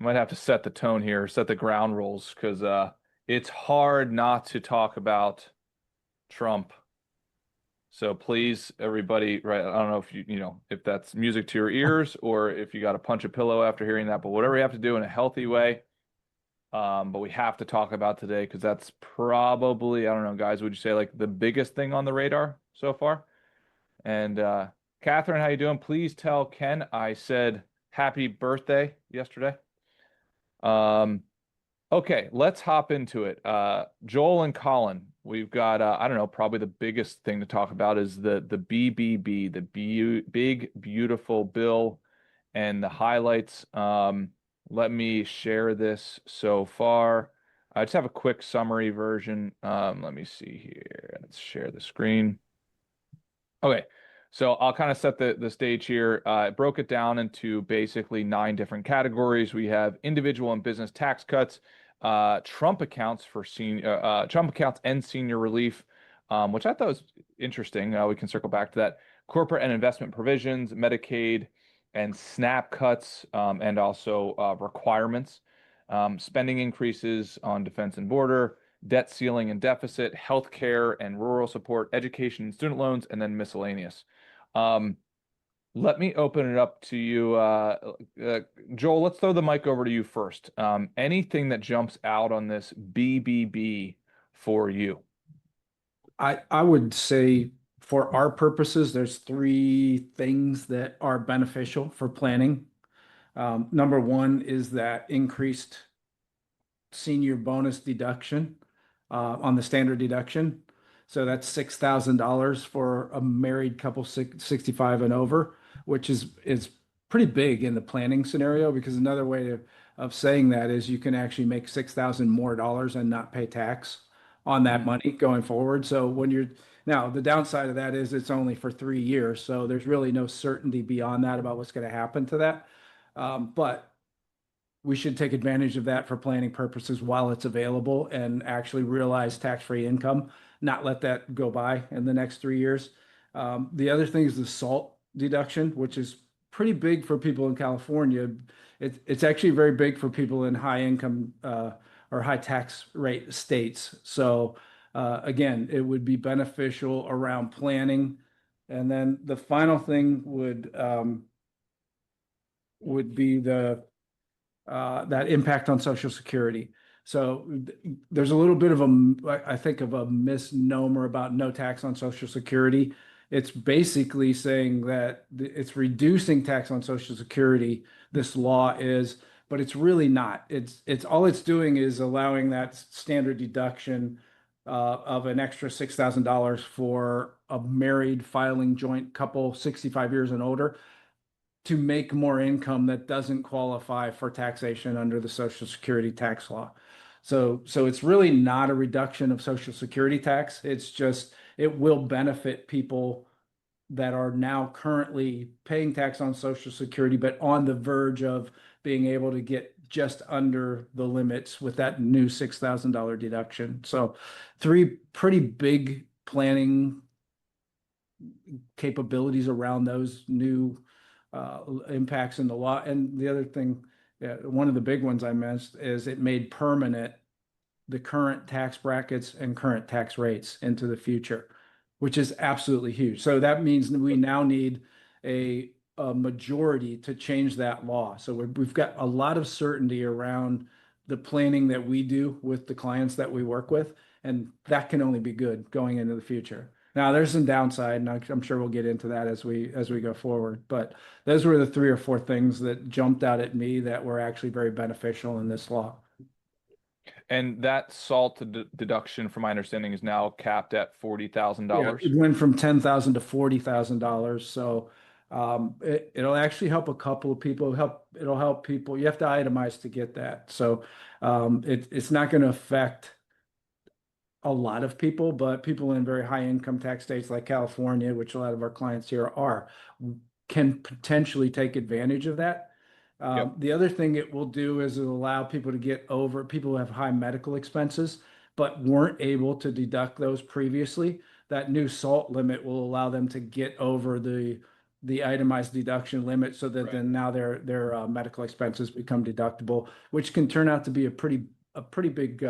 might have to set the tone here, set the ground rules, because it's hard not to talk about Trump. So please, everybody, right? I don't know if if that's music to your ears or if you got to punch a pillow after hearing that, but whatever you have to do in a healthy way. But we have to talk about today because that's probably, I don't know, guys, would you say like the biggest thing on the radar so far? And Catherine, how you doing? Please tell Ken I said happy birthday yesterday. Um, okay, let's hop into it. Joel and Colin, we've got I don't know, probably the biggest thing to talk about is the BBB, the big beautiful bill and the highlights. Let me share this so far. I just have a quick summary version. Let me see here. Let's share the screen. Okay, so I'll kind of set the stage here. I broke it down into basically nine different categories. We have individual and business tax cuts, Trump accounts for senior, Trump accounts and senior relief, which I thought was interesting. We can circle back to that. Corporate and investment provisions, Medicaid and SNAP cuts, and also requirements, spending increases on defense and border, debt ceiling and deficit, healthcare and rural support, education and student loans, and then miscellaneous. Um, Let me open it up to you. Joel, let's throw the mic over to you first. Anything that jumps out on this BBB for you? I would say for our purposes, there's three things that are beneficial for planning. Number one is that increased senior bonus deduction on the standard deduction. So that's $6,000 for a married couple 65 and over, which is pretty big in the planning scenario because another way of saying that is you can actually make 6,000 more dollars and not pay tax on that Mm, money going forward. So when you're now the downside of that is it's only for 3 years, so there's really no certainty beyond that about what's going to happen to that. But we should take advantage of that for planning purposes while it's available and actually realize tax-free income, not let that go by in the next 3 years. The other thing is the SALT deduction, which is pretty big for people in California. It's actually very big for people in high income or high tax rate states. So again, it would be beneficial around planning. And then the final thing would be the that impact on Social Security. So there's a little bit of I think, of a misnomer about no tax on Social Security. It's basically saying that it's reducing tax on Social Security, this law is, but it's really not. It's all it's doing is allowing that standard deduction of an extra $6,000 for a married filing joint couple 65 years and older to make more income that doesn't qualify for taxation under the Social Security tax law. So it's really not a reduction of Social Security tax. It's just it will benefit people that are now currently paying tax on Social Security, but on the verge of being able to get just under the limits with that new $6,000 deduction. So three pretty big planning capabilities around those new impacts in the law. And the other thing, one of the big ones I missed is it made permanent the current tax brackets and current tax rates into the future, which is absolutely huge. So that means we now need a majority to change that law. So we've got a lot of certainty around the planning that we do with the clients that we work with, and that can only be good going into the future. Now, there's some downside, and I'm sure we'll get into that as we go forward. But those were the three or four things that jumped out at me that were actually very beneficial in this law. And that SALT deduction, from my understanding, is now capped at Yeah, $40,000. it went from 10,000 to $40,000. So it'll actually help a couple of people. It'll help people. You have to itemize to get that. So it's not going to affect a lot of people, but people in very high income tax states like California, which a lot of our clients here are, can potentially take advantage of that. Yep. The other thing it will do is it'll allow people to get over people who have high medical expenses but weren't able to deduct those previously. That new SALT limit will allow them to get over the itemized deduction limit so that Right. then now their medical expenses become deductible, which can turn out to be a pretty big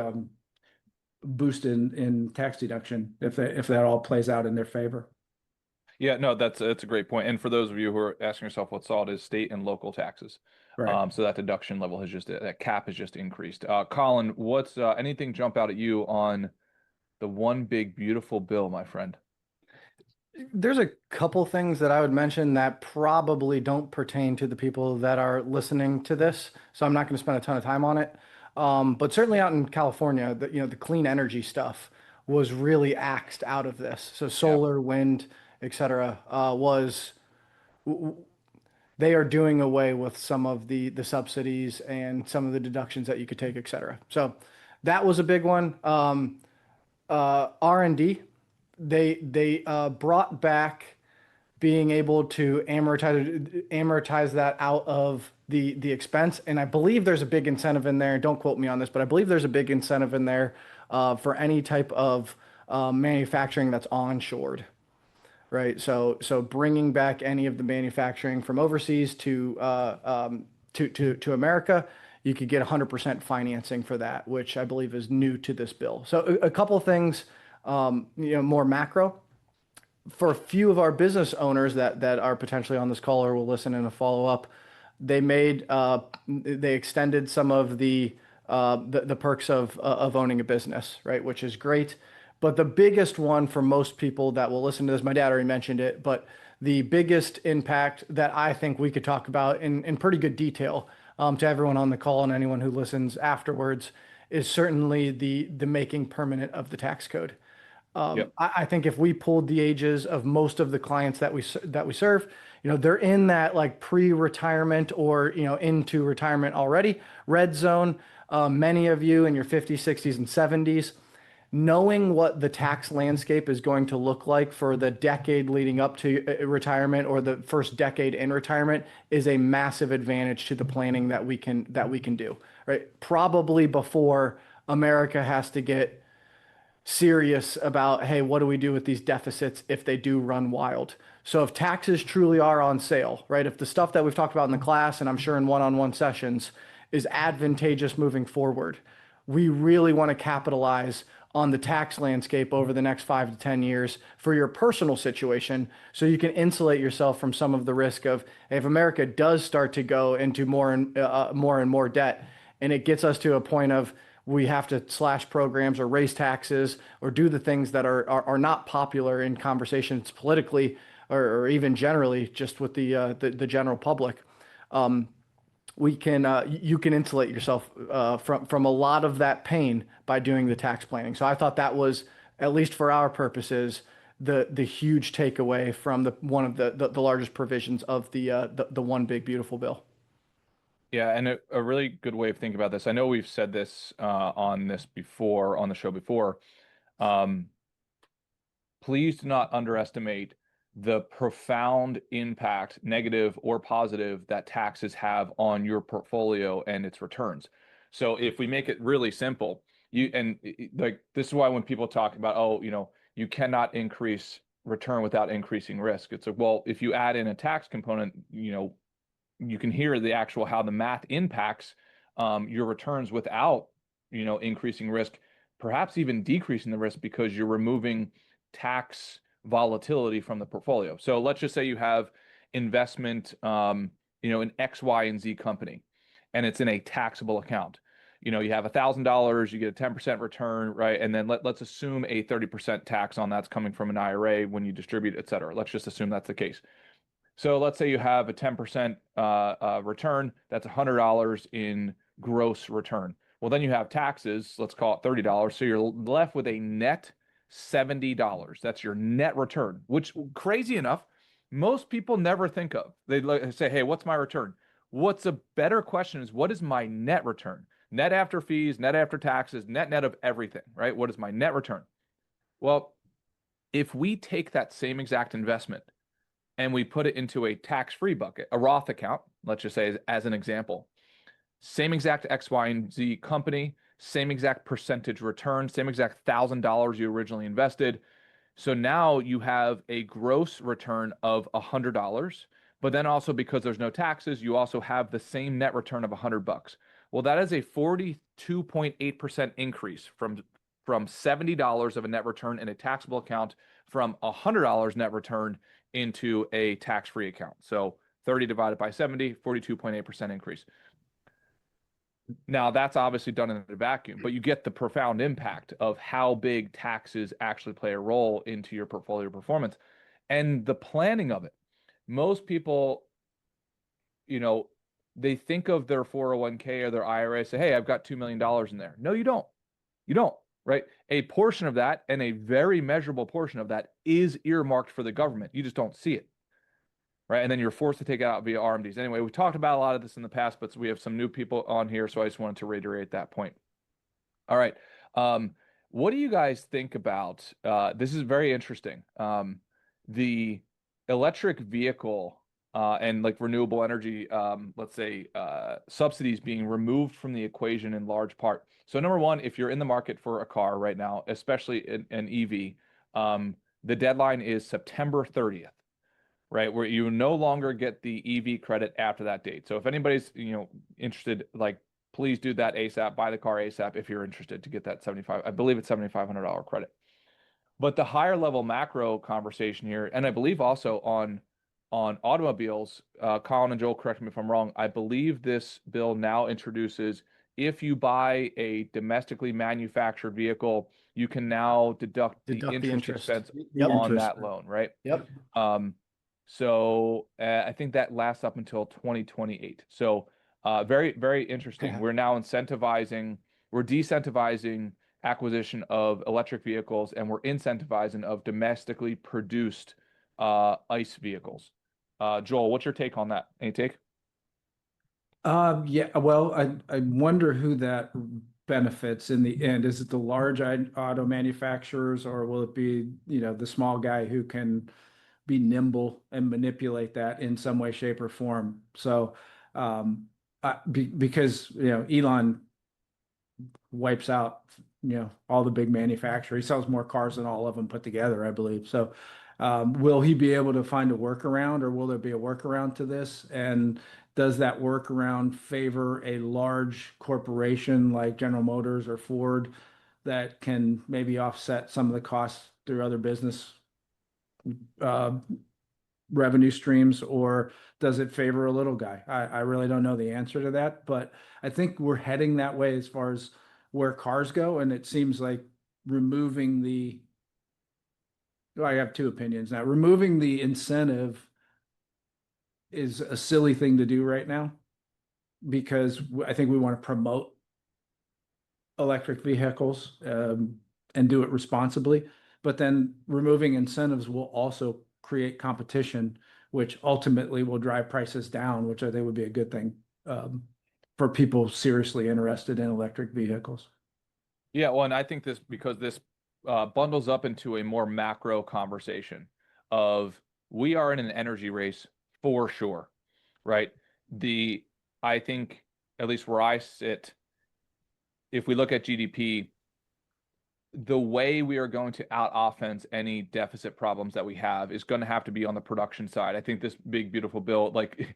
boost in tax deduction if that all plays out in their favor. Yeah, no, that's a great point. And for those of you who are asking yourself what SALT is, state and local taxes. Right. So that deduction level has just that cap has just increased. Colin, what's anything jump out at you on the one big beautiful bill, my friend? There's a couple things that I would mention that probably don't pertain to the people that are listening to this, so I'm not going to spend a ton of time on it. But certainly out in California, the clean energy stuff was really axed out of this. So Yeah. solar, wind, etc., they are doing away with some of the subsidies and some of the deductions that you could take, etc. So that was a big one. R&D, they brought back being able to amortize that out of the expense. And I believe there's a big incentive in there. Don't quote me on this, but I believe there's a big incentive in there for any type of manufacturing that's onshored, right? So bringing back any of the manufacturing from overseas to America, you could get 100% financing for that, which I believe is new to this bill. So a couple of things, more macro for a few of our business owners that are potentially on this call or will listen in a follow up, they extended some of the perks of owning a business, right? Which is great. But the biggest one for most people that will listen to this, my dad already mentioned it, but the biggest impact that I think we could talk about in pretty good detail to everyone on the call and anyone who listens afterwards is certainly the making permanent of the tax code. Yep. I think if we pulled the ages of most of the clients that we serve, they're in that like pre-retirement or into retirement already, red zone. Many of you in your 50s, 60s, and 70s, knowing what the tax landscape is going to look like for the decade leading up to retirement or the first decade in retirement is a massive advantage to the planning that we can do, right? Probably before America has to get serious about, hey, what do we do with these deficits if they do run wild? So if taxes truly are on sale, right? If the stuff that we've talked about in the class and I'm sure in one-on-one sessions is advantageous moving forward, we really want to capitalize on the tax landscape over the next 5 to 10 years for your personal situation so you can insulate yourself from some of the risk of hey, if America does start to go into more and more debt and it gets us to a point of we have to slash programs or raise taxes or do the things that are not popular in conversations politically or even generally just with the general public. You can insulate yourself from a lot of that pain by doing the tax planning. So I thought that was, at least for our purposes, the huge takeaway from one of the largest provisions of the one big beautiful bill. Yeah, and a really good way of thinking about this. I know we've said this on the show before. Um, Please do not underestimate the profound impact, negative or positive, that taxes have on your portfolio and its returns. So if we make it really simple, like this is why when people talk about, oh, you cannot increase return without increasing risk. It's like, well, if you add in a tax component, you can hear the actual how the math impacts your returns without increasing risk, perhaps even decreasing the risk because you're removing tax volatility from the portfolio. So let's just say you have investment in X, Y, and Z company, and it's in a taxable account. You have $1,000, you get a 10% return, right? And then let's assume a 30% tax on that's coming from an IRA when you distribute, et cetera. Let's just assume that's the case. So let's say you have a 10% return, that's $100 in gross return. Well, then you have taxes, let's call it $30. So you're left with a net $70. That's your net return, which, crazy enough, most people never think of. They say, hey, what's my return? What's a better question is, what is my net return? Net after fees, net after taxes, net of everything, right? What is my net return? Well, if we take that same exact investment and we put it into a tax-free bucket, a Roth account, let's just say as an example, same exact X, Y, and Z company, same exact percentage return, same exact $1,000 you originally invested, So now you have a gross return of $100, but then also because there's no taxes, you also have the same net return of $100. Well, that is a 42.8% increase from $70 of a net return in a taxable account from $100 net return into a tax-free account. So 30 divided by 70, 42.8% increase. Now, that's obviously done in a vacuum, but you get the profound impact of how big taxes actually play a role into your portfolio performance and the planning of it. Most people, you know, they think of their 401k or their IRA, say, hey, I've got $2 million in there. No, you don't. You don't, right? A portion of that, and a very measurable portion of that, is earmarked for the government. You just don't see it, right? And then you're forced to take it out via RMDs. Anyway, we talked about a lot of this in the past, but we have some new people on here, so I just wanted to reiterate that point. All right. What do you guys think about, this is very interesting, the electric vehicle and like renewable energy, let's say, subsidies being removed from the equation in large part. So number one, if you're in the market for a car right now, especially an EV, the deadline is September 30th, right? Where you no longer get the EV credit after that date. So if anybody's, interested, like, please do that ASAP, buy the car ASAP if you're interested to get that I believe it's $7,500 credit. But the higher level macro conversation here, and I believe also on automobiles, Colin and Joel, correct me if I'm wrong, I believe this bill now introduces, if you buy a domestically manufactured vehicle, you can now deduct the interest expense on that loan, right? Yep. So I think that lasts up until 2028. So very, very interesting. Yeah. We're now decentivizing acquisition of electric vehicles, and we're incentivizing of domestically produced ICE vehicles. Joel, what's your take on that? Any take? Yeah, well, I wonder who that benefits in the end. Is it the large auto manufacturers, or will it be, the small guy who can be nimble and manipulate that in some way, shape, or form? So, because, Elon wipes out, all the big manufacturers. He sells more cars than all of them put together, I believe. So, will he be able to find a workaround, or will there be a workaround to this? And does that workaround favor a large corporation like General Motors or Ford that can maybe offset some of the costs through other business uh, revenue streams, or does it favor a little guy? I really don't know the answer to that, but I think we're heading that way as far as where cars go. And it seems like removing the, well, I have two opinions now. Removing the incentive is a silly thing to do right now, because I think we want to promote electric vehicles and do it responsibly. But then removing incentives will also create competition, which ultimately will drive prices down, which I think would be a good thing for people seriously interested in electric vehicles. Yeah, well, and I think because this bundles up into a more macro conversation of, we are in an energy race for sure, right? I think, at least where I sit, if we look at GDP, the way we are going to out offense any deficit problems that we have is going to have to be on the production side. I think this big, beautiful bill like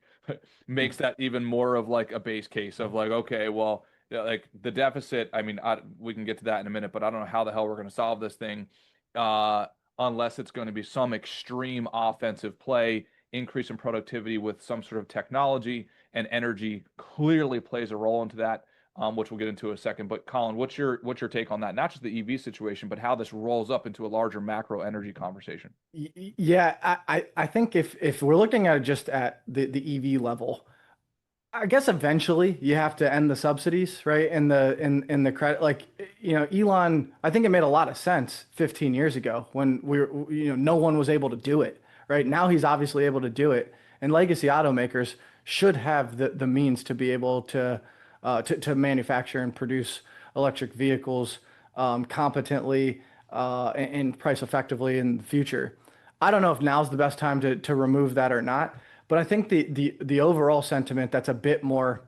makes that even more of like a base case of like, okay, well, like the deficit, I mean, we can get to that in a minute, but I don't know how the hell we're going to solve this thing unless it's going to be some extreme offensive play, increase in productivity with some sort of technology, and energy clearly plays a role into that. Which we'll get into in a second. But Colin, what's your take on that? Not just the EV situation, but how this rolls up into a larger macro energy conversation. Yeah, I think if we're looking at it just at the EV level, I guess eventually you have to end the subsidies, right? And the credit, like, Elon, I think it made a lot of sense 15 years ago when no one was able to do it, right? Now he's obviously able to do it, and legacy automakers should have the means to be able to manufacture and produce electric vehicles competently and price effectively in the future. I don't know if now's the best time to remove that or not, but I think the overall sentiment that's a bit more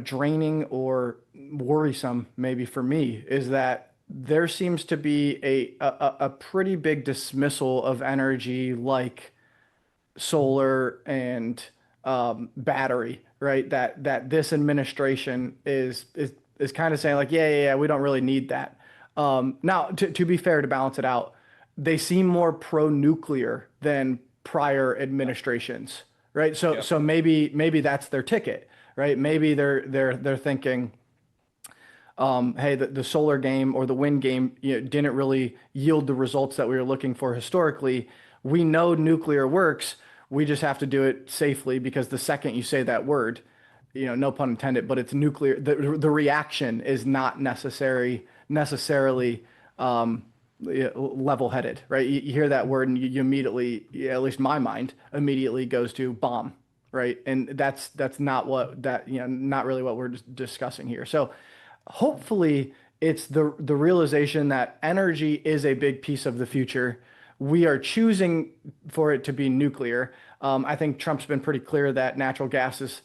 draining or worrisome maybe for me is that there seems to be a pretty big dismissal of energy like solar and battery, right? That this administration is kind of saying like, yeah, we don't really need that. Now, to be fair, to balance it out, they seem more pro-nuclear than prior administrations, right? So Yep. so maybe that's their ticket, right? Maybe they're thinking, hey, the solar game or the wind game, didn't really yield the results that we were looking for historically. We know nuclear works. We just have to do it safely because the second you say that word, no pun intended, but it's nuclear. The reaction is not necessarily level-headed, right? You hear that word and you immediately, at least my mind, immediately goes to bomb, right? And that's not what that, not really what we're discussing here. So hopefully it's the realization that energy is a big piece of the future. We are choosing for it to be nuclear. I think Trump's been pretty clear that natural gas is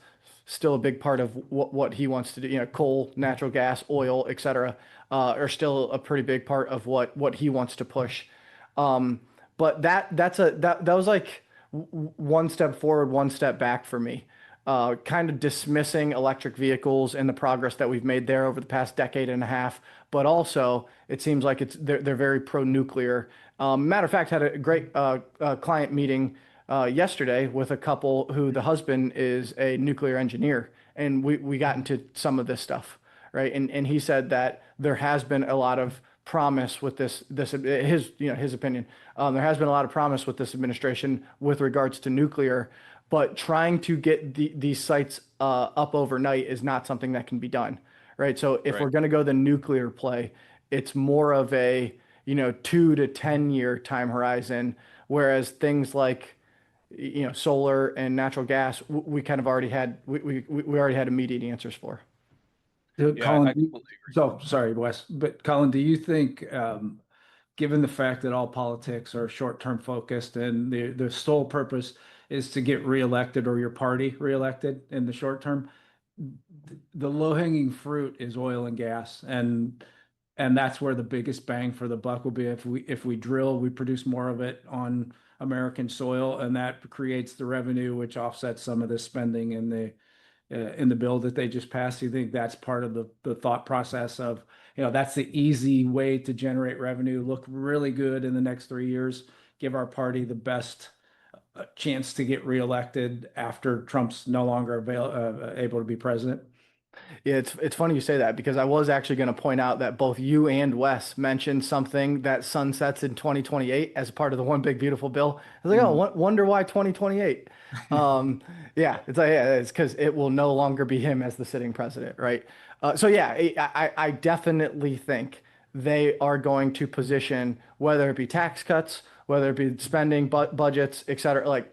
still a big part of what he wants to do. Coal, natural gas, oil, et cetera, are still a pretty big part of what he wants to push. But that was like one step forward, one step back for me. Kind of dismissing electric vehicles and the progress that we've made there over the past decade and a half, but also it seems like they're very pro-nuclear. Matter of fact, had a great client meeting yesterday with a couple who the husband is a nuclear engineer, and we got into some of this stuff, right? And he said that there has been a lot of promise with this his opinion. There has been a lot of promise with this administration with regards to nuclear, but trying to get these sites up overnight is not something that can be done, right? So if Right. we're going to go the nuclear play, it's more of a 2 to 10 year time horizon, whereas things like solar and natural gas, we kind of already had we already had immediate answers for. Yeah, Colin, I completely agree. so sorry, Wes, but Colin, do you think, given the fact that all politics are short-term focused and the sole purpose is to get reelected or your party reelected in the short term, the low-hanging fruit is oil and gas, and that's where the biggest bang for the buck will be. If we drill, we produce more of it on American soil, and that creates the revenue, which offsets some of the spending in the bill that they just passed. You think that's part of the thought process of, that's the easy way to generate revenue, look really good in the next 3 years, give our party the best chance to get reelected after Trump's no longer able to be president? Yeah, it's funny you say that because I was actually going to point out that both you and Wes mentioned something that sunsets in 2028 as part of the One Big Beautiful Bill. I was like, oh, Mm. wonder why 2028? Um, yeah, it's like, yeah, it's because it will no longer be him as the sitting president, right? So yeah, I definitely think they are going to position, whether it be tax cuts, whether it be spending budgets, et cetera,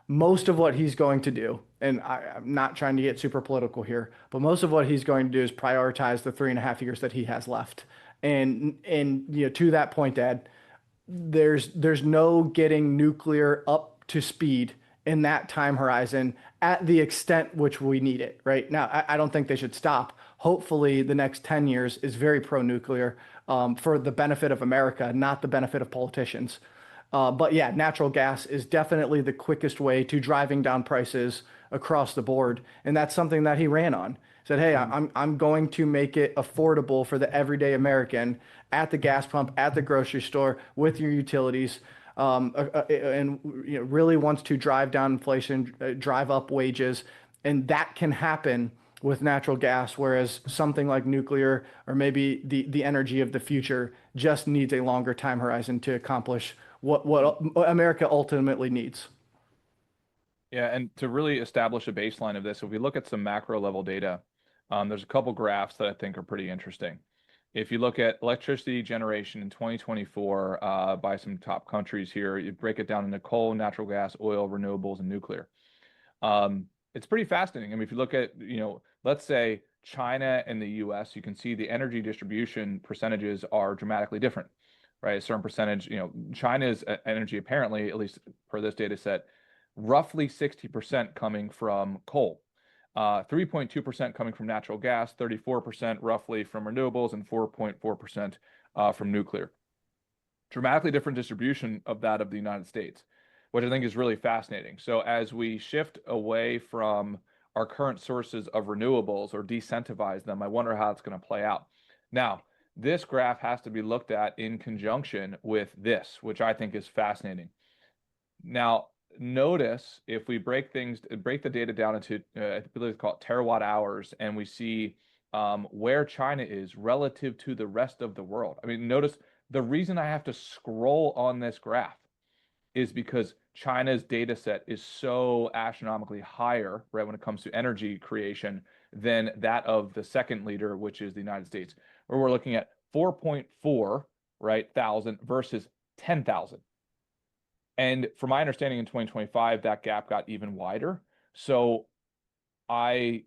most of what he's going to do, and I'm not trying to get super political here, but most of what he's going to do is prioritize the 3.5 years that he has left. And to that point, Dad, there's no getting nuclear up to speed in that time horizon at the extent which we need it right now. I don't think they should stop. Hopefully, the next 10 years is very pro-nuclear, for the benefit of America, not the benefit of politicians. But yeah, natural gas is definitely the quickest way to driving down prices across the board, and that's something that he ran on. Said, "Hey, Mm. I'm going to make it affordable for the everyday American at the gas pump, at the grocery store, with your utilities." And really wants to drive down inflation, drive up wages, and that can happen with natural gas, whereas something like nuclear or maybe the energy of the future just needs a longer time horizon to accomplish what America ultimately needs. Yeah, and to really establish a baseline of this, if we look at some macro level data, there's a couple graphs that I think are pretty interesting. If you look at electricity generation in 2024 by some top countries here, you break it down into coal, natural gas, oil, renewables, and nuclear. It's pretty fascinating. I mean, if you look at, let's say China and the US, you can see the energy distribution percentages are dramatically different, right? A certain percentage, China's energy apparently, at least per this data set, roughly 60% coming from coal. 3.2% coming from natural gas, 34% roughly from renewables, and 4.4% from nuclear. Dramatically different distribution of that of the United States, which I think is really fascinating. So as we shift away from our current sources of renewables or decentivize them, I wonder how it's going to play out. Now, this graph has to be looked at in conjunction with this, which I think is fascinating. Now, notice if we break the data down into, I believe it's called terawatt hours, and we see where China is relative to the rest of the world. I mean, notice the reason I have to scroll on this graph is because China's data set is so astronomically higher, right, when it comes to energy creation than that of the second leader, which is the United States, where we're looking at 4.4, right, thousand versus 10,000. And from my understanding in 2025, that gap got even wider. So I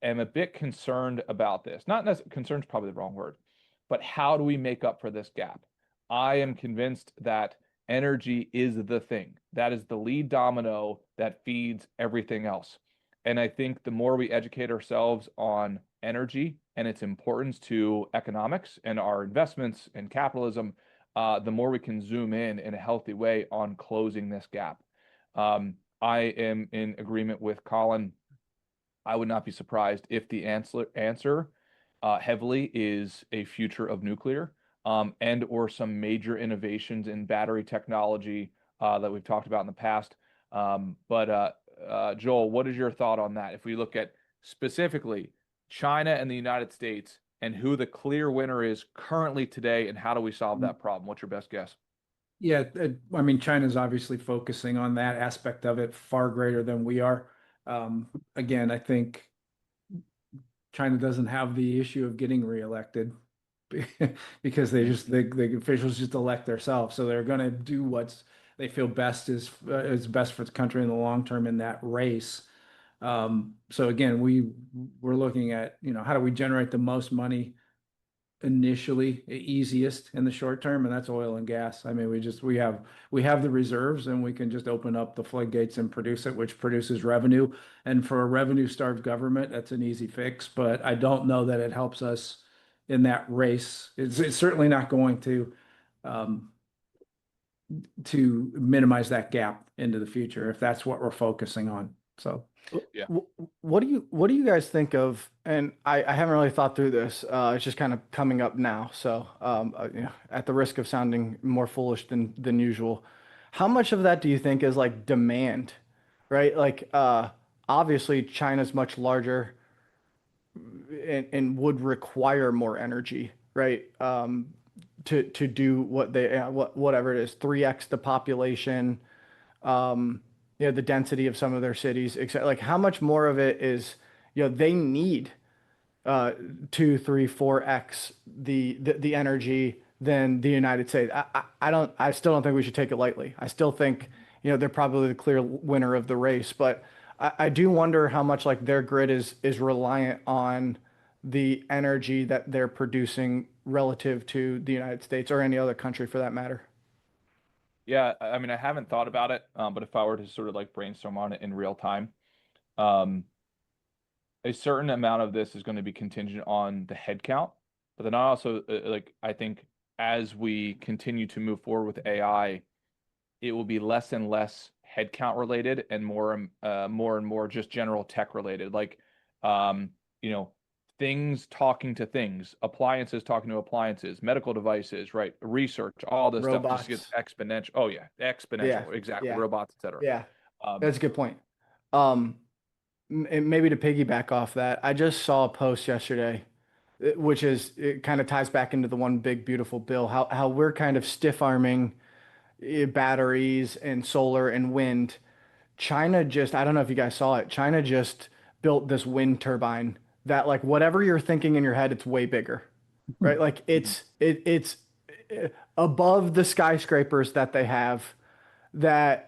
am a bit concerned about this. Not necessarily, concerned is probably the wrong word, but how do we make up for this gap? I am convinced that energy is the thing. That is the lead domino that feeds everything else. And I think the more we educate ourselves on energy and its importance to economics and our investments and capitalism, the more we can zoom in a healthy way on closing this gap. I am in agreement with Colin. I would not be surprised if the answer heavily is a future of nuclear, and or some major innovations in battery technology that we've talked about in the past. Joel, what is your thought on that? If we look at specifically China and the United States and who the clear winner is currently today, and how do we solve that problem? What's your best guess? Yeah, I mean, China's obviously focusing on that aspect of it far greater than we are. Again, I think China doesn't have the issue of getting reelected because the officials just elect themselves. So they're going to do what's they feel best is best for the country in the long term in that race. So again, we're looking at, how do we generate the most money initially, easiest in the short term, and that's oil and gas. I mean, we have the reserves, and we can just open up the floodgates and produce it, which produces revenue. And for a revenue-starved government, that's an easy fix. But I don't know that it helps us in that race. It's certainly not going to minimize that gap into the future if that's what we're focusing on. So. Yeah. What do you guys think of? And I haven't really thought through this. It's just kind of coming up now. So, at the risk of sounding more foolish than usual, how much of that do you think is like demand, right? Like, obviously China's much larger and would require more energy, right? To do whatever it is, 3x the population. The density of some of their cities, except like how much more of it is, they need 2, 3, 4x the energy than the United States. I still don't think we should take it lightly. I still think, they're probably the clear winner of the race, but I do wonder how much like their grid is reliant on the energy that they're producing relative to the United States or any other country for that matter. Yeah, I mean, I haven't thought about it, but if I were to sort of like brainstorm on it in real time, um, a certain amount of this is going to be contingent on the head count. But then I also like I think as we continue to move forward with AI, it will be less and less headcount related and more and more just general tech related. Like, um, you know, things talking to things, appliances talking to appliances, medical devices, right? Research, all this stuff just gets Robots. exponential. Oh yeah, Yeah. exponential, exactly. Yeah. Robots, etc. Yeah. Um, That's a good point. Um, and maybe to piggyback off that, I just saw a post yesterday, which it kind of ties back into the one big beautiful bill, how we're kind of stiff arming batteries and solar and wind. China just, I don't know if you guys saw it. China just built this wind turbine that like whatever you're thinking in your head, it's way bigger, right? Like it's above the skyscrapers that they have that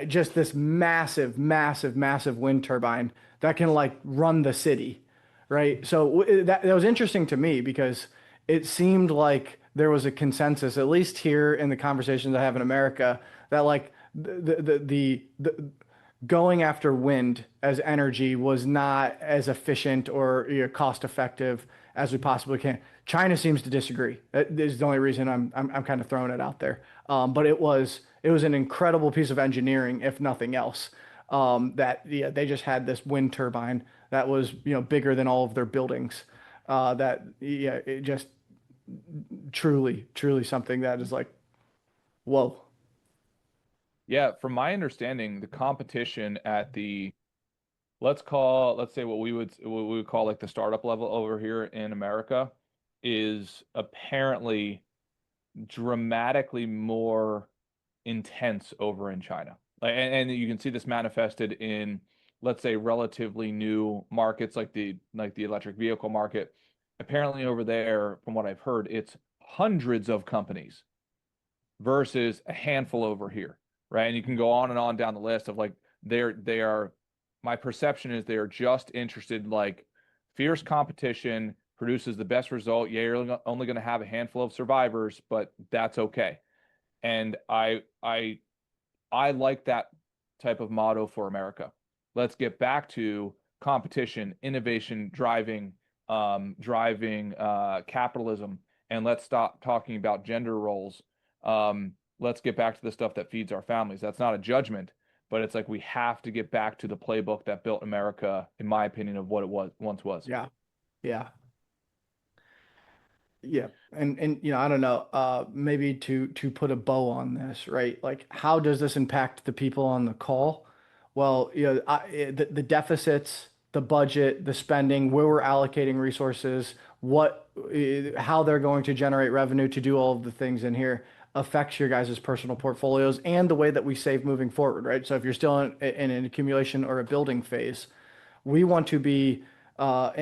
just this massive, massive, massive wind turbine that can like run the city, right? So that was interesting to me because it seemed like there was a consensus, at least here in the conversations I have in America, that like the going after wind as energy was not as efficient or cost effective as we possibly can. China seems to disagree. That is the only reason I'm kind of throwing it out there. But it was an incredible piece of engineering, if nothing else. That yeah, they just had this wind turbine that was bigger than all of their buildings. That yeah, it just truly something that is like whoa. Yeah, from my understanding, the competition at the let's say what we would call like the startup level over here in America is apparently dramatically more intense over in China. And you can see this manifested in, let's say, relatively new markets like the electric vehicle market. Apparently over there, from what I've heard, it's hundreds of companies versus a handful over here, right? And you can go on and on down the list of like they are my perception is they are just interested in like fierce competition produces the best result. Yeah, you're only going to have a handful of survivors, but that's okay. And I like that type of motto for America. Let's get back to competition, innovation, driving capitalism, and let's stop talking about gender roles. Let's get back to the stuff that feeds our families. That's not a judgment, but it's like we have to get back to the playbook that built America, in my opinion, of what it was once was. Yeah. Yeah. Yeah. And I don't know, maybe to put a bow on this, right? Like how does this impact the people on the call? Well, the deficits, the budget, the spending, where we're allocating resources, how they're going to generate revenue to do all of the things in here affects your guys' personal portfolios and the way that we save moving forward, right? So if you're still in an accumulation or a building phase, we want to be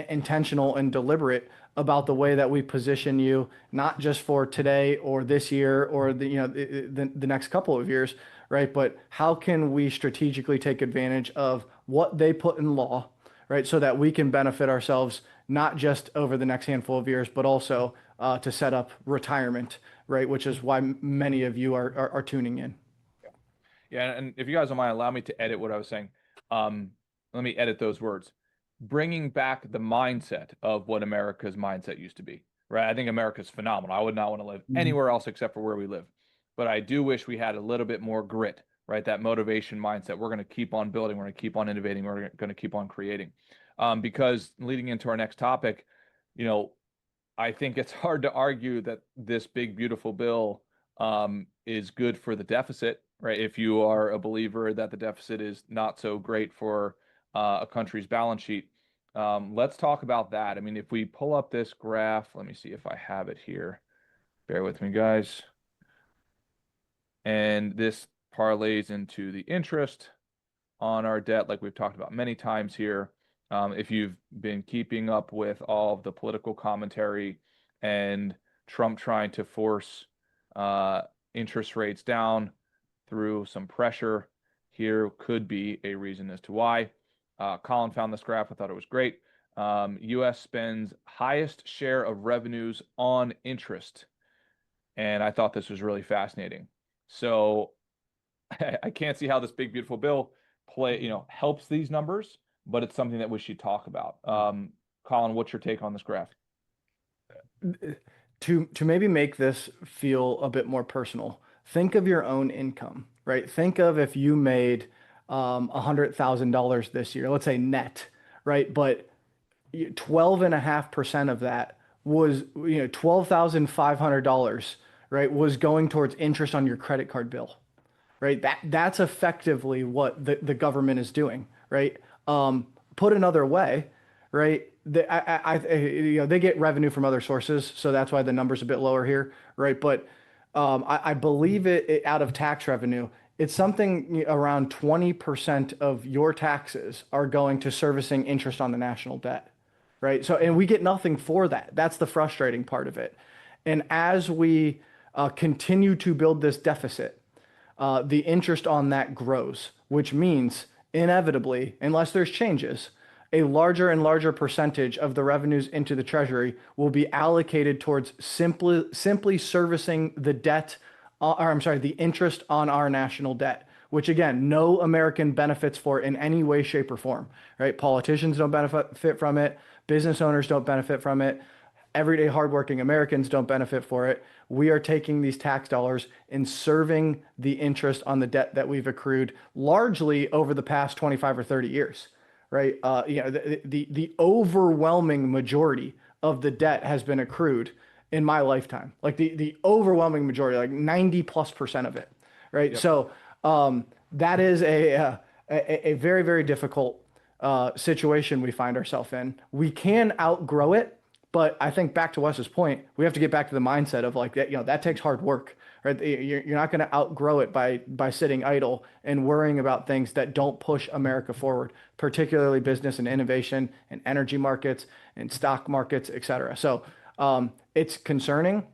intentional and deliberate about the way that we position you, not just for today or this year or the next couple of years, right? But how can we strategically take advantage of what they put in law, right? So that we can benefit ourselves not just over the next handful of years, but also to set up retirement, right? Which is why many of you are tuning in. Yeah, and if you guys don't mind, allow me to edit what I was saying. Let me edit those words. Bringing back the mindset of what America's mindset used to be, right? I think America's phenomenal. I would not want to live Mhm. anywhere else except for where we live. But I do wish we had a little bit more grit, right? That motivation mindset. We're going to keep on building. We're going to keep on innovating. We're going to keep on creating. Because leading into our next topic, you know, I think it's hard to argue that this big, beautiful bill is good for the deficit, right? If you are a believer that the deficit is not so great for a country's balance sheet. Let's talk about that. I mean, if we pull up this graph, let me see if I have it here. Bear with me, guys. And this parlays into the interest on our debt, like we've talked about many times here. If you've been keeping up with all of the political commentary and Trump trying to force interest rates down through some pressure, here could be a reason as to why. Colin found this graph. I thought it was great. U.S. spends highest share of revenues on interest, and I thought this was really fascinating. So I can't see how this big beautiful bill helps these numbers, but it's something that we should talk about. Colin, what's your take on this graph? To maybe make this feel a bit more personal, think of your own income, right? Think of if you made $100,000 this year, let's say net, right? But 12.5% of that was, $12,500, right? Was going towards interest on your credit card bill, right? That's effectively what the government is doing, right? Put another way, right? They get revenue from other sources, so that's why the number's a bit lower here, right? But I believe it out of tax revenue, it's something around 20% of your taxes are going to servicing interest on the national debt, right? So, and we get nothing for that. That's the frustrating part of it. And as we continue to build this deficit, the interest on that grows, which means inevitably, unless there's changes, a larger and larger percentage of the revenues into the treasury will be allocated towards simply servicing the debt, or I'm sorry, the interest on our national debt, which again, no American benefits for in any way, shape, or form, right? Politicians don't benefit from it. Business owners don't benefit from it. Everyday hardworking Americans don't benefit for it. We are taking these tax dollars and serving the interest on the debt that we've accrued largely over the past 25 or 30 years, right? The overwhelming majority of the debt has been accrued in my lifetime, like the overwhelming majority, like 90+% of it, right? Yep. So that is a very, very difficult situation we find ourselves in. We can outgrow it, but I think back to Wes's point, we have to get back to the mindset of like that, that takes hard work, right? You're not going to outgrow it by sitting idle and worrying about things that don't push America forward, particularly business and innovation and energy markets and stock markets, et cetera. So it's concerning,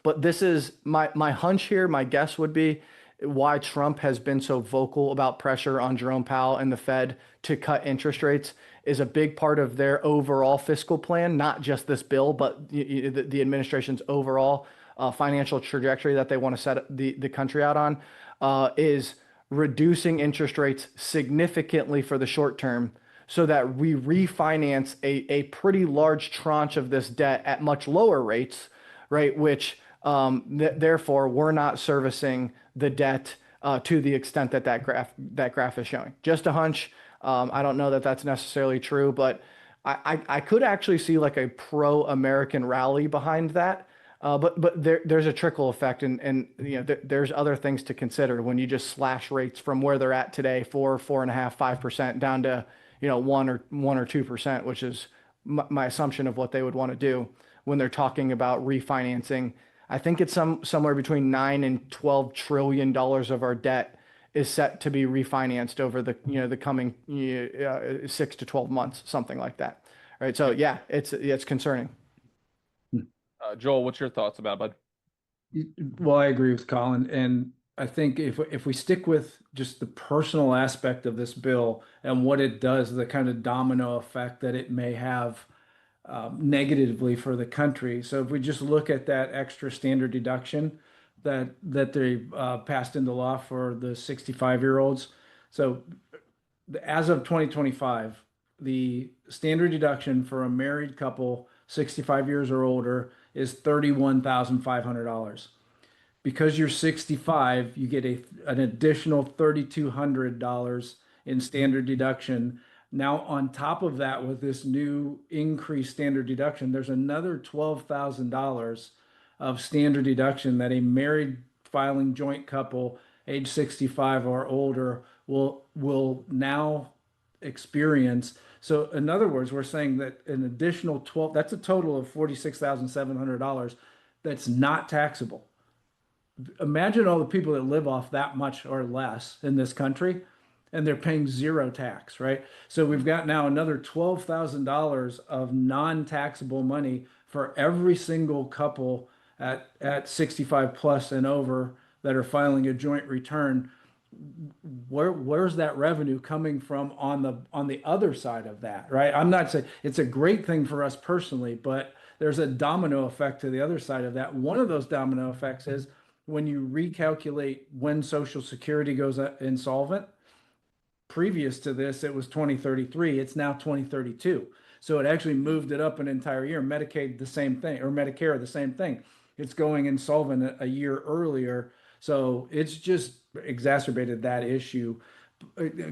but this is my hunch here. My guess would be why Trump has been so vocal about pressure on Jerome Powell and the Fed to cut interest rates is a big part of their overall fiscal plan, not just this bill, but the administration's overall financial trajectory that they want to set the country out on, is reducing interest rates significantly for the short term so that we refinance a pretty large tranche of this debt at much lower rates, right? Which therefore we're not servicing the debt to the extent that that graph is showing. Just a hunch. I don't know that that's necessarily true, but I could actually see like a pro-American rally behind that. But there's a trickle effect, and there's other things to consider when you just slash rates from where they're at today, 4.5%, 5% down to 1 or 2%, which is my assumption of what they would want to do when they're talking about refinancing. I think it's somewhere between $9 and $12 trillion of our debt is set to be refinanced over the coming 6 to 12 months, something like that. Right. So yeah, it's concerning. Joel, what's your thoughts about it, bud? Well, I agree with Colin, and I think if we stick with just the personal aspect of this bill and what it does, the kind of domino effect that it may have negatively for the country. So if we just look at that extra standard deduction that they passed into law for the 65-year-olds. So as of 2025, the standard deduction for a married couple 65 years or older is $31,500. Because you're 65, you get an additional $3,200 in standard deduction. Now, on top of that, with this new increased standard deduction, there's another $12,000 of standard deduction that a married filing joint couple age 65 or older will now experience. So in other words, we're saying that an additional 12, that's a total of $46,700 that's not taxable. Imagine all the people that live off that much or less in this country, and they're paying zero tax, right? So we've got now another $12,000 of non-taxable money for every single couple at 65 plus and over that are filing a joint return. Where's that revenue coming from on the other side of that, right? I'm not saying it's a great thing for us personally, but there's a domino effect to the other side of that. One of those domino effects is when you recalculate when Social Security goes insolvent. Previous to this, it was 2033. It's now 2032. So it actually moved it up an entire year. Medicaid, the same thing, or Medicare, the same thing. It's going insolvent a year earlier. So it's just exacerbated that issue.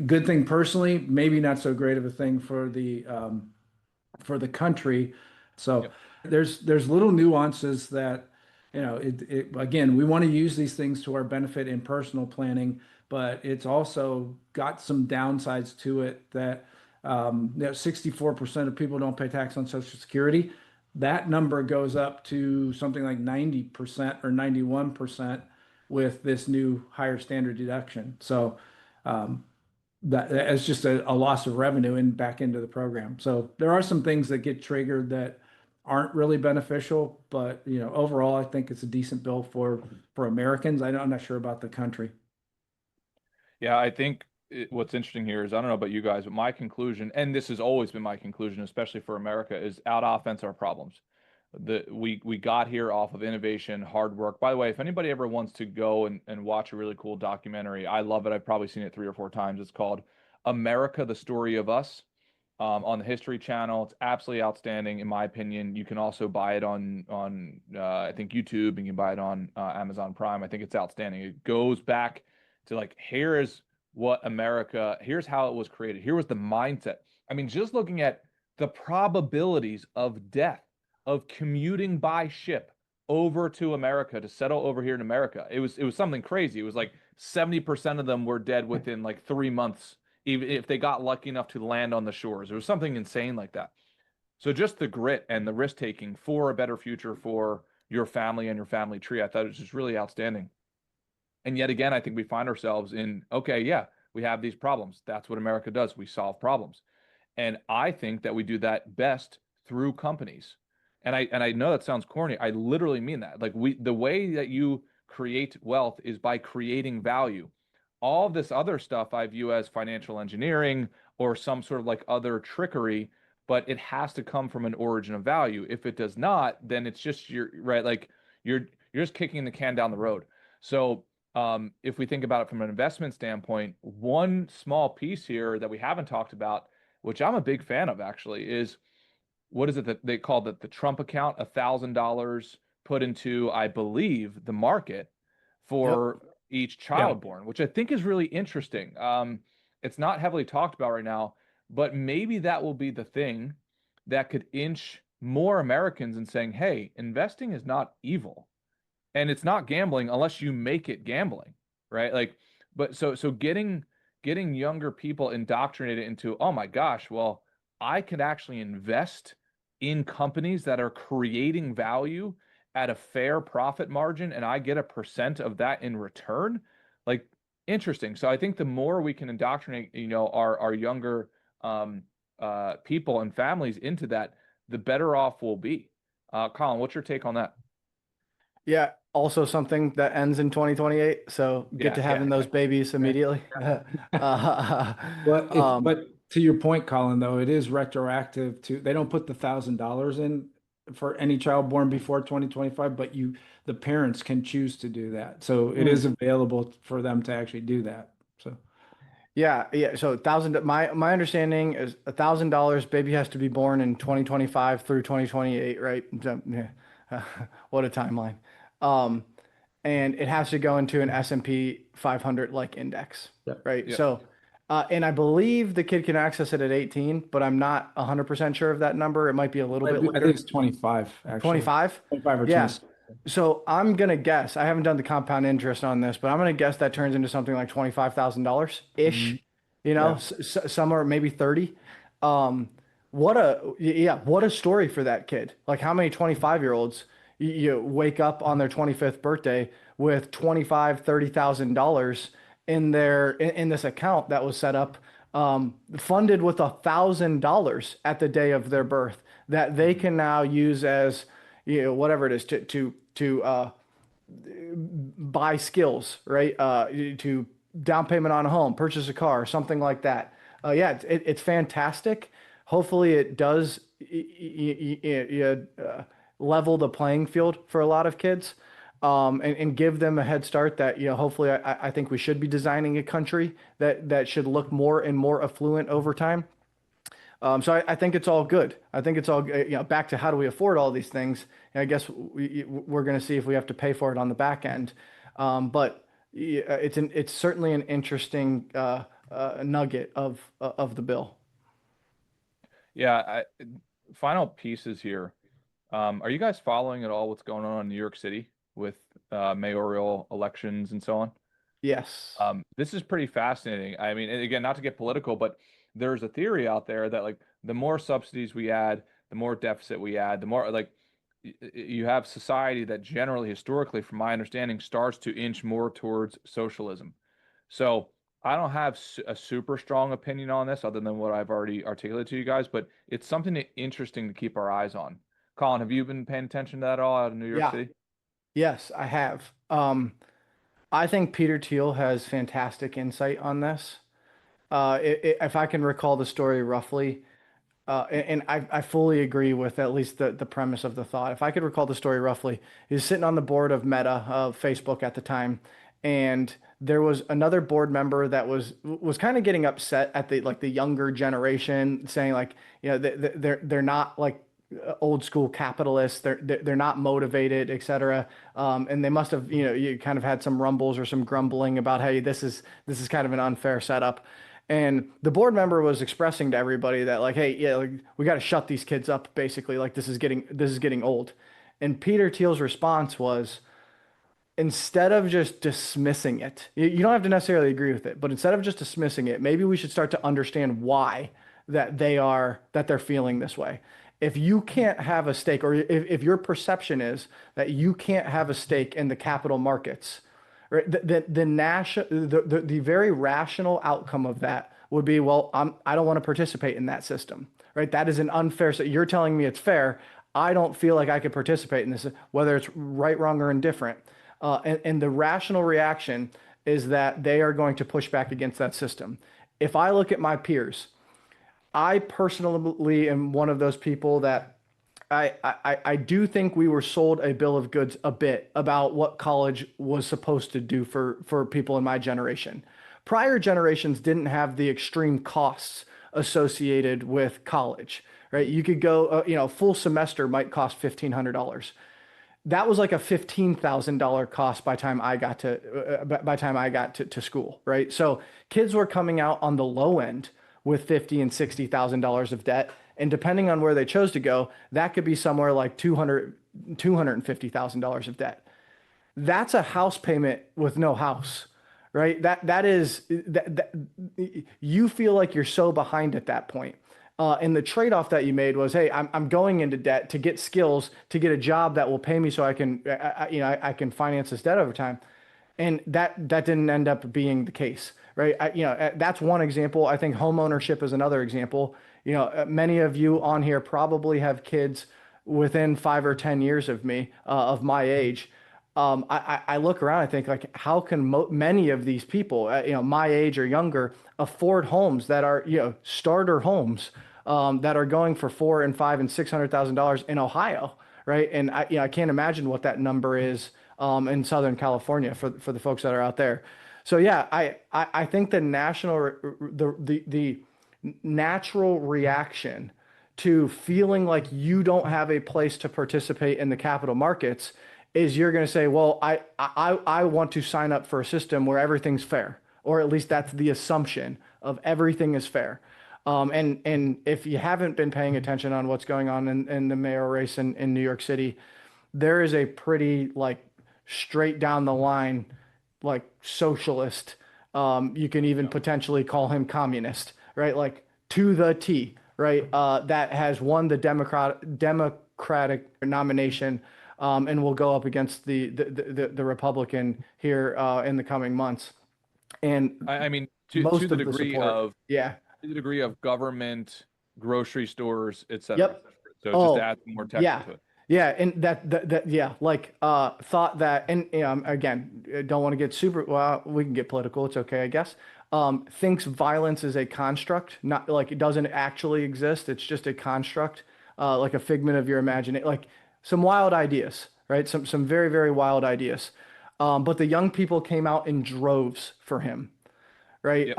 Good thing personally, maybe not so great of a thing for the country. So Yep. there's little nuances that, again, we want to use these things to our benefit in personal planning, but it's also got some downsides to it that 64% of people don't pay tax on Social Security. That number goes up to something like 90% or 91% with this new higher standard deduction. So that's just a loss of revenue back into the program. So there are some things that get triggered that aren't really beneficial, but overall, I think it's a decent bill for Americans. I'm not sure about the country. Yeah, I think what's interesting here is, I don't know about you guys, but my conclusion, and this has always been my conclusion, especially for America, is out offense our problems. We got here off of innovation, hard work. By the way, if anybody ever wants to go and watch a really cool documentary, I love it. I've probably seen it 3 or 4 times. It's called America, the Story of Us, on the History Channel. It's absolutely outstanding, in my opinion. You can also buy it on I think YouTube, and you can buy it on Amazon Prime. I think it's outstanding. It goes back to like, here is what America, here's how it was created. Here was the mindset. I mean, just looking at the probabilities of death of commuting by ship over to America to settle over here in America. It was something crazy. It was like 70% of them were dead within like 3 months, even if they got lucky enough to land on the shores. It was something insane like that. So just the grit and the risk taking for a better future for your family and your family tree, I thought it was just really outstanding. And yet again, I think we find ourselves in, okay, yeah, we have these problems. That's what America does. We solve problems. And I think that we do that best through companies. And I know that sounds corny. I literally mean that. Like, the way that you create wealth is by creating value. All of this other stuff I view as financial engineering or some sort of like other trickery, but it has to come from an origin of value. If it does not, then it's just you're right, like you're just kicking the can down the road. So if we think about it from an investment standpoint, one small piece here that we haven't talked about, which I'm a big fan of actually, is what is it that they call the Trump account? $1,000 put into, I believe, the market Yep. for each Yeah. child born, which I think is really interesting. It's not heavily talked about right now, but maybe that will be the thing that could inch more Americans in saying, hey, investing is not evil and it's not gambling unless you make it gambling, right? Like, but so getting younger people indoctrinated into, oh my gosh, well, I could actually invest in companies that are creating value at a fair profit margin and I get a percent of that in return. Like, interesting. So I think the more we can indoctrinate, our younger people and families into that, the better off we'll be. Colin, what's your take on that? Yeah, also something that ends in 2028. So get Yeah, to yeah. having those babies immediately. Uh, But to your point, Colin, though, it is retroactive to, they don't put the $1,000 in for any child born before 2025, but the parents can choose to do that. So it mm, is available for them to actually do that. So yeah, yeah. So my understanding is $1,000 baby has to be born in 2025 through 2028, right? So, yeah. What a timeline. Um, and it has to go into an S&P 500 like index, yeah. right? Yeah. So, and I believe the kid can access it at 18, but I'm not 100% sure of that number. It might be a little bit I think later. it's 25, actually. 25? 25 or Yeah. 26. So I'm gonna guess, I haven't done the compound interest on this, but I'm gonna guess that turns into something like $25,000 ish, Mhm. Yeah. somewhere maybe 30. Um, what a story for that kid. Like how many 25-year-olds you wake up on their 25th birthday with 25, $30,000 in this account that was set up, funded with $1,000 at the day of their birth that they can now use as, whatever it is to buy skills, right? To down payment on a home, purchase a car, something like that. Yeah, it's fantastic. Hopefully, it does level the playing field for a lot of kids, and give them a head start that, hopefully, I think we should be designing a country that should look more and more affluent over time. So I think it's all good. I think it's all, back to how do we afford all these things? And I guess we're going to see if we have to pay for it on the back end. But yeah, it's certainly an interesting nugget of the bill. Yeah, final pieces here. Are you guys following at all what's going on in New York City with mayoral elections and so on? Yes. This is pretty fascinating. I mean, and again, not to get political, but there's a theory out there that like the more subsidies we add, the more deficit we add, the more like you have society that generally, historically, from my understanding, starts to inch more towards socialism. So I don't have a super strong opinion on this other than what I've already articulated to you guys, but it's something interesting to keep our eyes on. Colin, have you been paying attention to that at all out of New York Yeah. City? Yes, I have. I think Peter Thiel has fantastic insight on this. If I can recall the story roughly, And I fully agree with at least the premise of the thought. If I could recall the story roughly, he was sitting on the board of Meta of Facebook at the time, and there was another board member that was kind of getting upset at the younger generation, saying like, they're not like old school capitalists. They're not motivated, et cetera. And they must have, you kind of had some rumbles or some grumbling about, hey, this is kind of an unfair setup. And the board member was expressing to everybody that like, hey, yeah, like, we got to shut these kids up, basically. Like this is getting old. And Peter Thiel's response was, instead of just dismissing it, you don't have to necessarily agree with it, but instead of just dismissing it, maybe we should start to understand why they're feeling this way. If you can't have a stake, or if your perception is that you can't have a stake in the capital markets, right, the very rational outcome of that would be, well, I don't want to participate in that system, right? That is an unfair. So you're telling me it's fair. I don't feel like I could participate in this, whether it's right, wrong, or indifferent. And the rational reaction is that they are going to push back against that system. If I look at my peers, I personally am one of those people that I do think we were sold a bill of goods a bit about what college was supposed to do for people in my generation. Prior generations didn't have the extreme costs associated with college, right? You could go, full semester might cost $1,500. That was like a $15,000 cost by time I got to school, right? So kids were coming out on the low end with $50,000 and $60,000 of debt, and depending on where they chose to go, that could be somewhere like $250,000 of debt. That's a house payment with no house, right? That you feel like you're so behind at that point. And the trade-off that you made was, hey, I'm going into debt to get skills, to get a job that will pay me so I can finance this debt over time. And that didn't end up being the case, right? That's one example. I think home ownership is another example. Many of you on here probably have kids within 5 or 10 years of me, of my age. I look around, I think like, how can many of these people, my age or younger, afford homes that are, starter homes, that are going for $400,000 and $500,000 and $600,000 in Ohio, right? And I can't imagine what that number is, in Southern California for the folks that are out there. So yeah, I think the natural reaction to feeling like you don't have a place to participate in the capital markets is you're going to say, well, I want to sign up for a system where everything's fair, or at least that's the assumption of everything is fair. And if you haven't been paying attention on what's going on in the mayor race in New York City, there is a pretty like straight down the line, like socialist. You can even potentially call him communist, right? Like to the T, right? That has won the Democratic nomination, and will go up against the Republican here, in the coming months. And I mean, most of the support, yeah. to the degree of government, grocery stores, et cetera, et Yep. cetera. So just to Oh, add some more texture yeah. to it. Yeah, and yeah, like thought that, and again, don't want to get super, well, we can get political, it's okay, I guess. Thinks violence is a construct, not like it doesn't actually exist, it's just a construct, like a figment of your imagination, like some wild ideas, right? Some very, very wild ideas. But the young people came out in droves for him, right? Yep.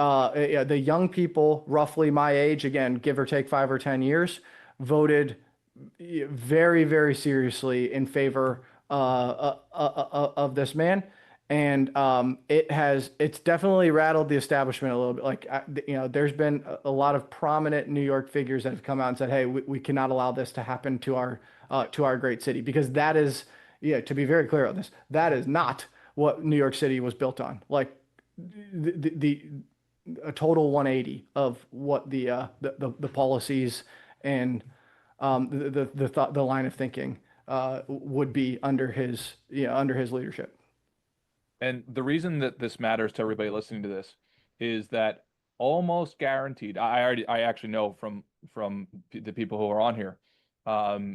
Yeah, the young people, roughly my age, again, give or take 5 or 10 years, voted very, very seriously in favor, of this man. And it's definitely rattled the establishment a little bit. Like, there's been a lot of prominent New York figures that have come out and said, hey, we cannot allow this to happen to our great city, because that is, yeah, to be very clear on this, that is not what New York City was built on. Like the a total 180 of what the policies and, the line of thinking, would be under his leadership. And the reason that this matters to everybody listening to this is that almost guaranteed, I actually know from the people who are on here.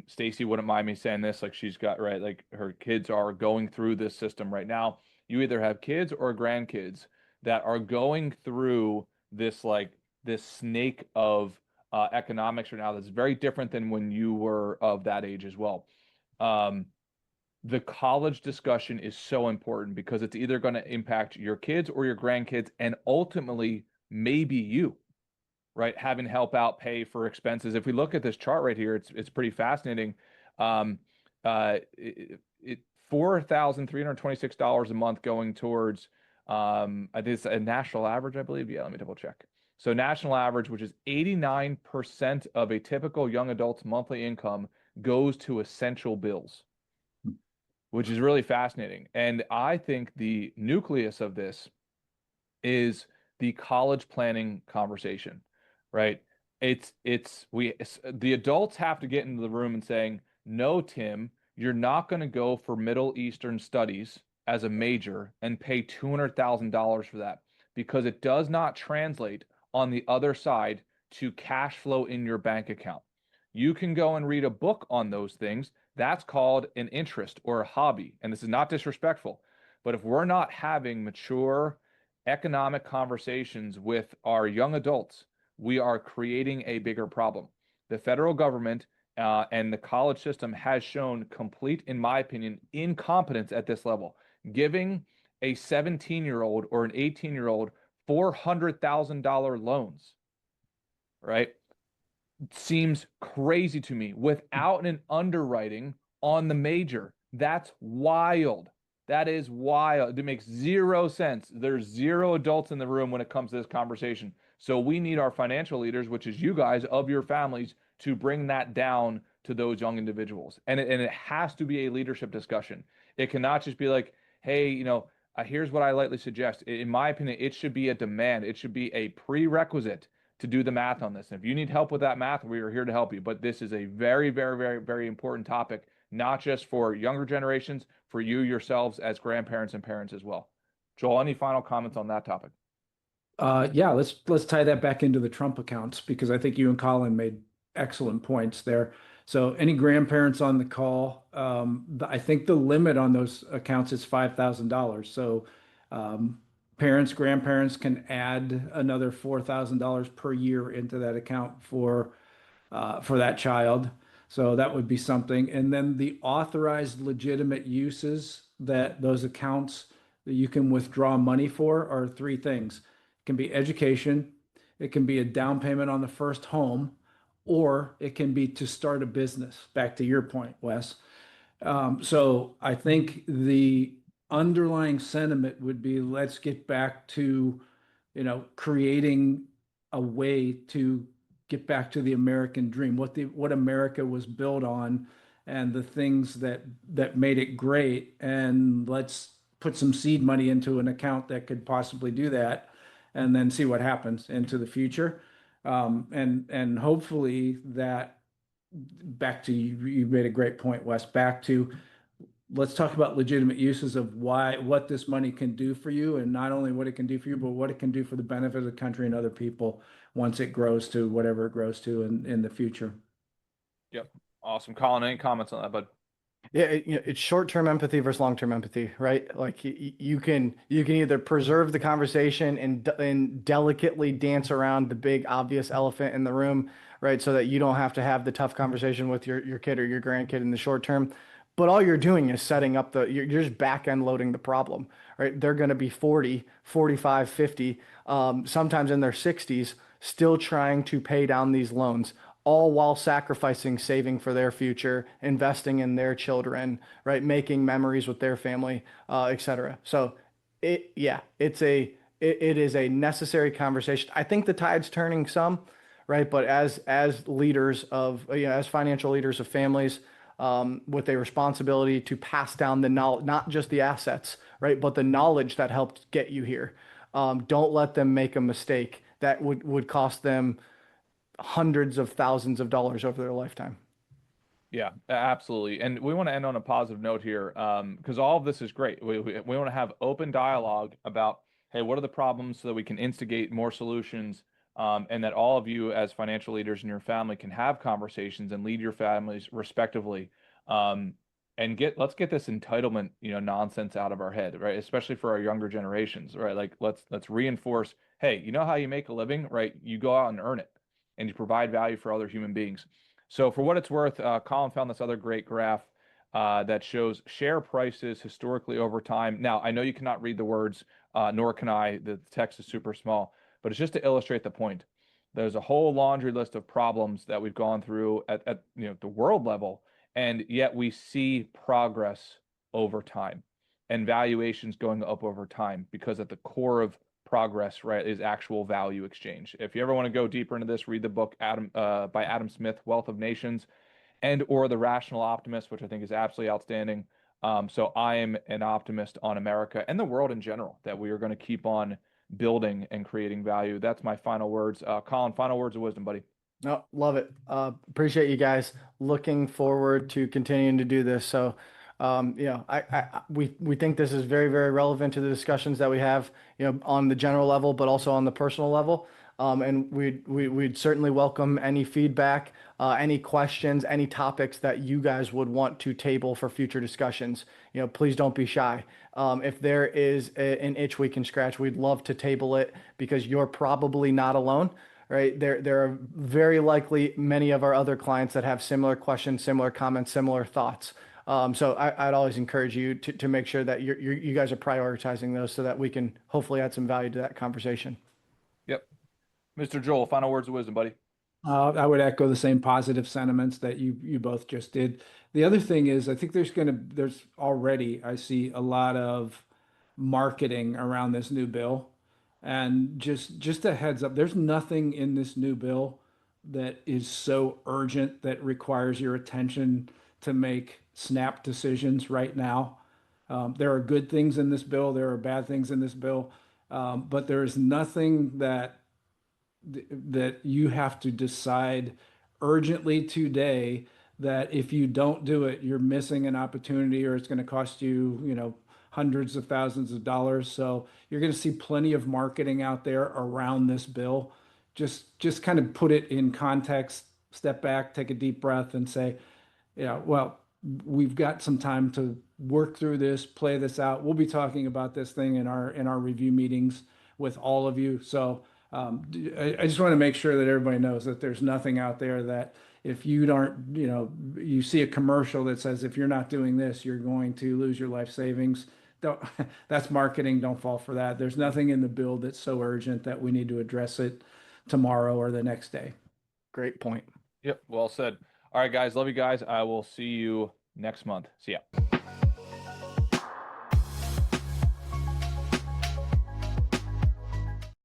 Stacy wouldn't mind me saying this, like she's got right, like her kids are going through this system right now. You either have kids or grandkids that are going through this like this snake of economics right now that's very different than when you were of that age as well. Um, the college discussion is so important because it's either going to impact your kids or your grandkids, and ultimately maybe you, right? Having help out pay for expenses. If we look at this chart right here, it's pretty fascinating. Um, it $4,326 a month going towards I think it's a national average, I believe. Yeah, let me double check. So national average, which is 89% of a typical young adult's monthly income, goes to essential bills, which is really fascinating. And I think the nucleus of this is the college planning conversation, right? The adults have to get into the room and saying, "No, Tim, you're not going to go for Middle Eastern studies as a major and pay $200,000 for that because it does not translate on the other side to cash flow in your bank account. You can go and read a book on those things. That's called an interest or a hobby. And this is not disrespectful. But if we're not having mature economic conversations with our young adults, we are creating a bigger problem. The federal government and the college system has shown complete, in my opinion, incompetence at this level. Giving a 17-year-old or an 18-year-old $400,000 loans, right, seems crazy to me without an underwriting on the major. That's wild. That is wild. It makes zero sense. There's zero adults in the room when it comes to this conversation. So we need our financial leaders, which is you guys of your families, to bring that down to those young individuals. And it has to be a leadership discussion. It cannot just be like, hey, here's what I lightly suggest. In my opinion, it should be a demand. It should be a prerequisite to do the math on this. And if you need help with that math, we are here to help you. But this is a very, very, very, very important topic, not just for younger generations, for you yourselves as grandparents and parents as well. Joel, any final comments on that topic? Yeah, let's tie that back into the Trump accounts because I think you and Colin made excellent points there. So any grandparents on the call, I think the limit on those accounts is $5,000. So parents, grandparents can add another $4,000 per year into that account for that child. So that would be something. And then the authorized legitimate uses that those accounts that you can withdraw money for are three things. It can be education, it can be a down payment on the first home, or it can be to start a business. Back to your point, Wes. So I think the underlying sentiment would be let's get back to, creating a way to get back to the American dream, what America was built on and the things that made it great. And let's put some seed money into an account that could possibly do that and then see what happens into the future. And hopefully that back to you made a great point, Wes, back to let's talk about legitimate uses of what this money can do for you, and not only what it can do for you, but what it can do for the benefit of the country and other people once it grows to whatever it grows to in the future. Yep. Awesome. Colin, any comments on that, bud? Yeah, it's short-term empathy versus long-term empathy, right? Like you can either preserve the conversation and delicately dance around the big obvious elephant in the room, right? So that you don't have to have the tough conversation with your kid or your grandkid in the short term. But all you're doing is setting up you're just back end loading the problem, right? They're going to be 40, 45, 50, sometimes in their 60s, still trying to pay down these loans, all while sacrificing saving for their future, investing in their children, right? Making memories with their family, et cetera. So it is a necessary conversation. I think the tide's turning some, right? But as leaders of, as financial leaders of families, with a responsibility to pass down the knowledge, not just the assets, right? But the knowledge that helped get you here. Don't let them make a mistake that would cost them hundreds of thousands of dollars over their lifetime. Yeah, absolutely. And we want to end on a positive note here, because all of this is great. We want to have open dialogue about, hey, what are the problems so that we can instigate more solutions, and that all of you as financial leaders in your family can have conversations and lead your families respectively. And let's get this entitlement, nonsense out of our head, right? Especially for our younger generations, right? Like let's reinforce, hey, you know how you make a living, right? You go out and earn it. and you provide value for other human beings. So for what it's worth, Colin found this other great graph that shows share prices historically over time. Now, I know you cannot read the words, nor can I. The text is super small, but it's just to illustrate the point. There's a whole laundry list of problems that we've gone through at the world level, and yet we see progress over time and valuations going up over time, because at the core of progress, right, is actual value exchange. If you ever want to go deeper into this, read the book by Adam Smith, Wealth of Nations, and or The Rational Optimist, which I think is absolutely outstanding. So I am an optimist on America and the world in general, that we are going to keep on building and creating value. That's my final words. Colin, final words of wisdom, buddy. No, love it. Appreciate you guys. Looking forward to continuing to do this. So, we think this is very, very relevant to the discussions that we have, on the general level, but also on the personal level. And we'd certainly welcome any feedback, any questions, any topics that you guys would want to table for future discussions. Please don't be shy. If there is an itch we can scratch, we'd love to table it, because you're probably not alone. Right. There are very likely many of our other clients that have similar questions, similar comments, similar thoughts. So I'd always encourage you to make sure that you guys are prioritizing those, so that we can hopefully add some value to that conversation. Yep. Mr. Joel, final words of wisdom, buddy. I would echo the same positive sentiments that you both just did. The other thing is, I think there's already, I see a lot of marketing around this new bill. And just a heads up, there's nothing in this new bill that is so urgent that requires your attention to make snap decisions right now. There are good things in this bill, there are bad things in this bill, but there is nothing that you have to decide urgently today, that if you don't do it, you're missing an opportunity, or it's going to cost you, hundreds of thousands of dollars. So you're going to see plenty of marketing out there around this bill. Just kind of put it in context, step back, take a deep breath, and say, well, we've got some time to work through this, play this out. We'll be talking about this thing in our review meetings with all of you. So I just want to make sure that everybody knows that there's nothing out there that, if you aren't, you see a commercial that says, if you're not doing this, you're going to lose your life savings. Don't, that's marketing. Don't fall for that. There's nothing in the bill that's so urgent that we need to address it tomorrow or the next day. Great point. Yep. Well said. All right, guys. Love you guys. I will see you next month. See ya.